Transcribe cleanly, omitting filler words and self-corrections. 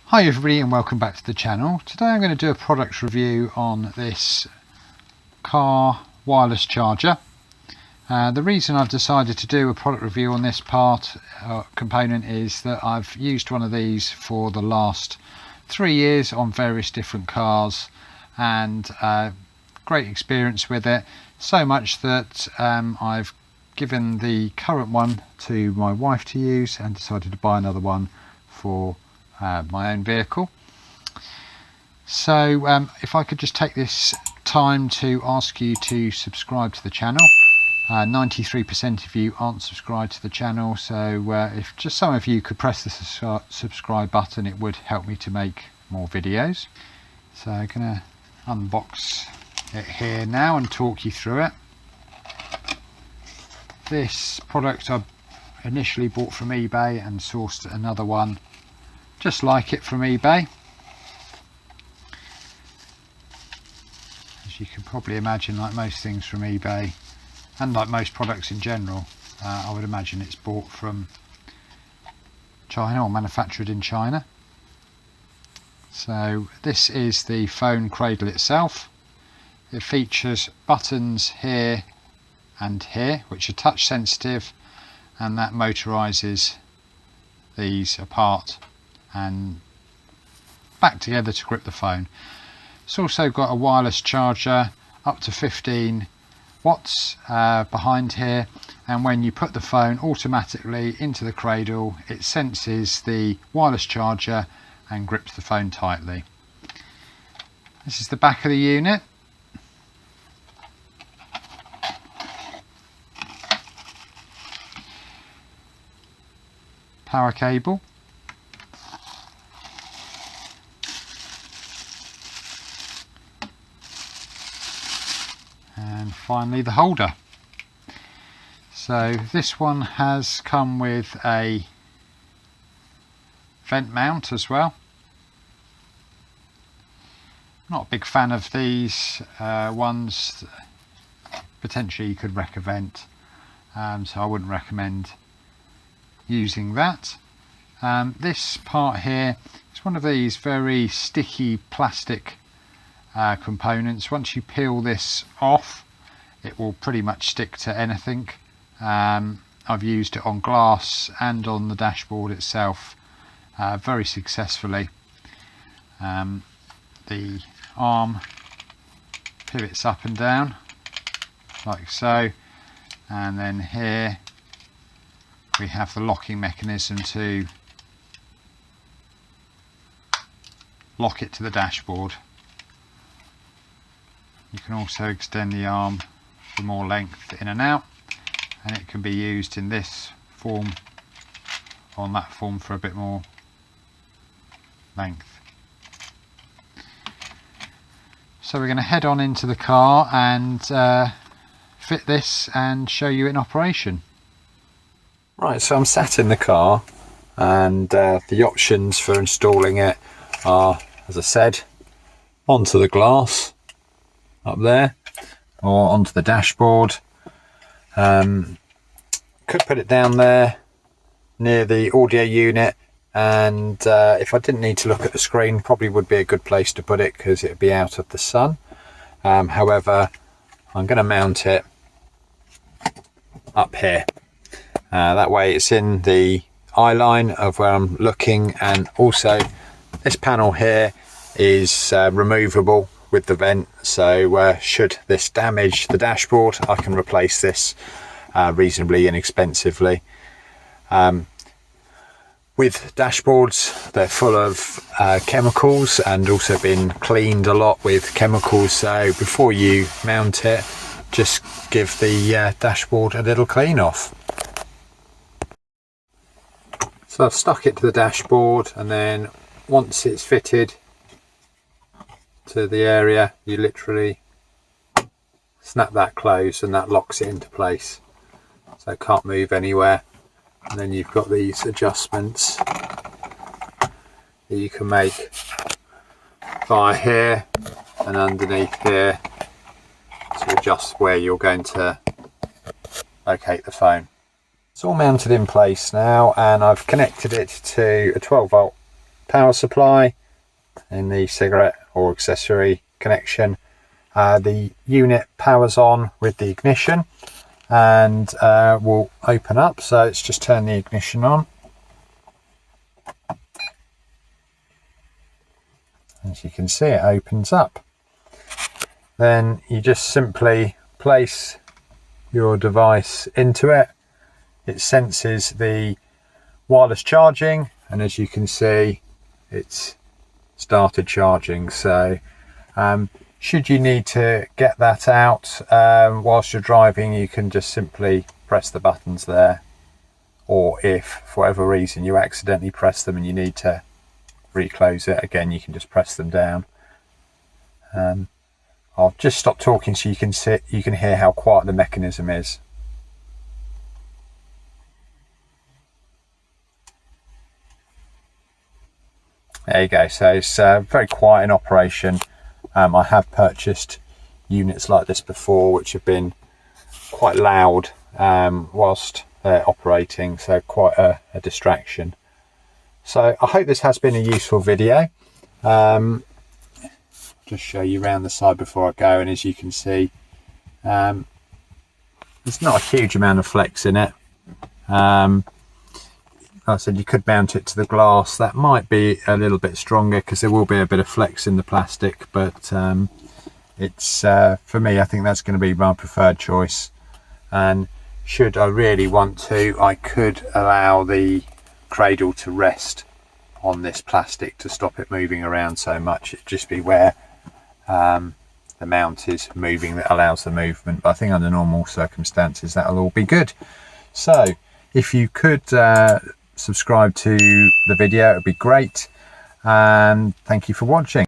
Hi everybody and welcome back to the channel. Today I'm going to do a product review on this car wireless charger. The reason I've decided to do a product review on this component is that I've used one of these for the last 3 years on various different cars, and great experience with it, so much that I've given the current one to my wife to use and decided to buy another one for my own vehicle. So if I could just take this time to ask you to subscribe to the channel. 93% of you aren't subscribed to the channel, so if just some of you could press the subscribe button, it would help me to make more videos. So I'm going to unbox it here now and talk you through it. This product I initially bought from eBay and sourced another one just like it from eBay. As you can probably imagine, like most things from eBay and like most products in general, I would imagine it's bought from China or manufactured in China. So this is the phone cradle itself. It features buttons here and here which are touch sensitive, and that motorizes these apart and back together to grip the phone. It's also got a wireless charger up to 15 watts behind here, and when you put the phone automatically into the cradle, it senses the wireless charger and grips the phone tightly. This is the back of the unit. Power cable, and finally the holder. So this one has come with a vent mount as well. Not a big fan of these ones. Potentially you could wreck a vent, so I wouldn't recommend using that. This part here is one of these very sticky plastic components. Once you peel this off, it will pretty much stick to anything. I've used it on glass and on the dashboard itself very successfully. The arm pivots up and down like so, and then here we have the locking mechanism to lock it to the dashboard. You can also extend the arm for more length in and out, and it can be used in this form or on that form for a bit more length. So we're going to head on into the car and fit this and show you in operation. Right, so I'm sat in the car, and the options for installing it are, as I said, onto the glass up there or onto the dashboard. Could put it down there near the audio unit, and if I didn't need to look at the screen, probably would be a good place to put it because it would be out of the sun. However, I'm going to mount it up here. That way it's in the eye line of where I'm looking, and also this panel here is removable with the vent, so should this damage the dashboard, I can replace this reasonably inexpensively. With dashboards, they're full of chemicals and also been cleaned a lot with chemicals, so before you mount it, just give the dashboard a little clean off. So I've stuck it to the dashboard, and then once it's fitted to the area, you literally snap that closed and that locks it into place, so it can't move anywhere. And then you've got these adjustments that you can make via here and underneath here to adjust where you're going to locate the phone. It's all mounted in place now, and I've connected it to a 12 volt power supply in the cigarette or accessory connection. The unit powers on with the ignition and will open up. So let's just turn the ignition on. As you can see, it opens up. Then you just simply place your device into it. It senses the wireless charging, and as you can see, it's started charging. So should you need to get that out whilst you're driving, you can just simply press the buttons there, or if for whatever reason you accidentally press them and you need to reclose it again, you can just press them down. I'll just stop talking so you can hear how quiet the mechanism is. There you go. So it's very quiet in operation. I have purchased units like this before which have been quite loud whilst they're operating, so quite a distraction. So I hope this has been a useful video. Just show you around the side before I go, and as you can see, there's not a huge amount of flex in it. Like I said, you could mount it to the glass. That might be a little bit stronger because there will be a bit of flex in the plastic, but it's for me, I think that's going to be my preferred choice. And should I really want to, I could allow the cradle to rest on this plastic to stop it moving around so much. It'd just be where the mount is moving that allows the movement, but I think under normal circumstances that'll all be good. So if you could subscribe to the video, it would be great, and thank you for watching.